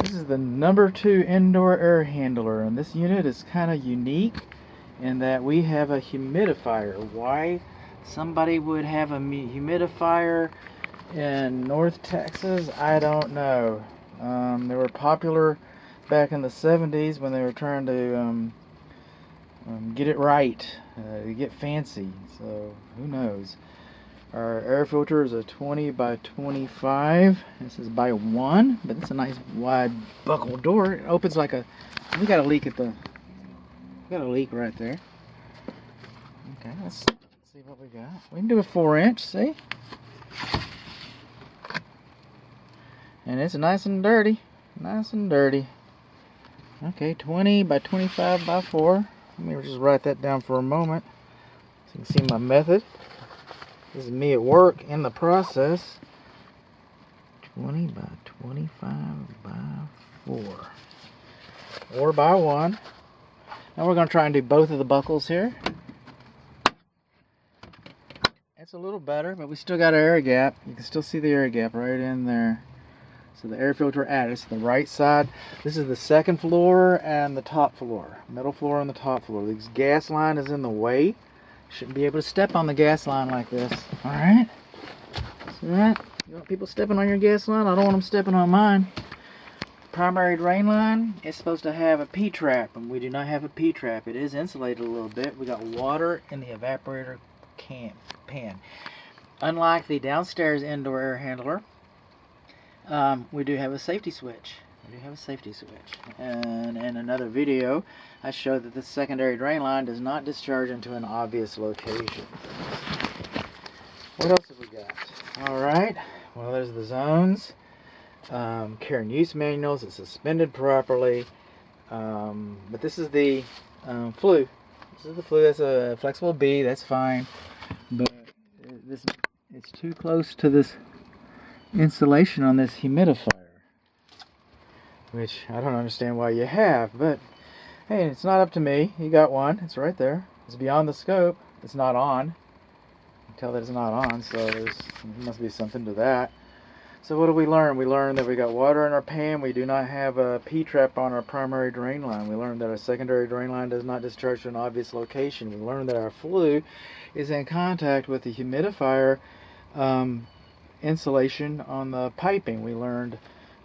This is the #2 indoor air handler, and this unit is kind of unique in that we have a humidifier. Why somebody would have a humidifier in North Texas, I don't know. They were popular back in the 70s when they were trying to get it right, get fancy, so who knows. Our air filter is a 20 by 25. This is by 1, but it's a nice wide buckle door. It opens like a. We got a leak at the. We got a leak right there. Okay, let's see what we got. We can do a 4-inch. See, and it's nice and dirty. Nice and dirty. Okay, 20 by 25 by 4. Let me just write that down for a moment so you can see my method. This is me at work in the process. 20 by 25 by 4. Or by 1. Now we're going to try and do both of the buckles here. It's a little better, but we still got an air gap. You can still see the air gap right in there. So the air filter it's the right side. This is the second floor and the top floor. Middle floor and the top floor. This gas line is in the way. Shouldn't be able to step on the gas line like this. Alright? See that? You want people stepping on your gas line? I don't want them stepping on mine. Primary drain line is supposed to have a P-trap, and we do not have a P-trap. It is insulated a little bit. We got water in the evaporator pan. Unlike the downstairs indoor air handler, we do have a safety switch. And in another video, I showed that the secondary drain line does not discharge into an obvious location. What else have we got? Alright, well, there's the zones. Care and use manuals. It's suspended properly. But this is the flue. This is the flue. That's a flexible B. That's fine. But it's too close to this insulation on this humidifier, which I don't understand why you have, but hey, it's not up to me. You got one. It's right there. It's beyond the scope. It's not on. You can tell that it's not on, so there must be something to that. So what do we learn? We learned that we got water in our pan. We do not have a P-trap on our primary drain line. We learned that our secondary drain line does not discharge to an obvious location. We learned that our flue is in contact with the humidifier insulation on the piping. We learned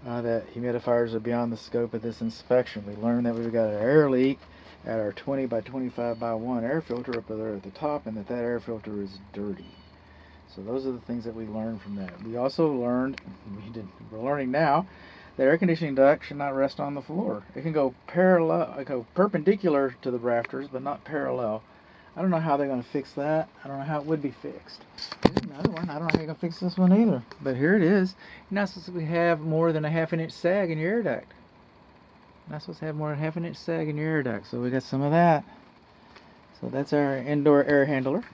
that humidifiers are beyond the scope of this inspection. We learned that we've got an air leak at our 20 by 25 by 1 air filter up there at the top, and that air filter is dirty. So those are the things that we learned from that. We also learned, we're learning now, that air conditioning duct should not rest on the floor. It can go perpendicular to the rafters, but not parallel. I don't know how they're going to fix that. I don't know how it would be fixed. Here's another one. I don't know how you're going to fix this one either. But here it is. You're not supposed to have more than a 1/2 inch sag in your air duct. You're not supposed to have more than a 1/2 inch sag in your air duct. So we got some of that. So that's our indoor air handler.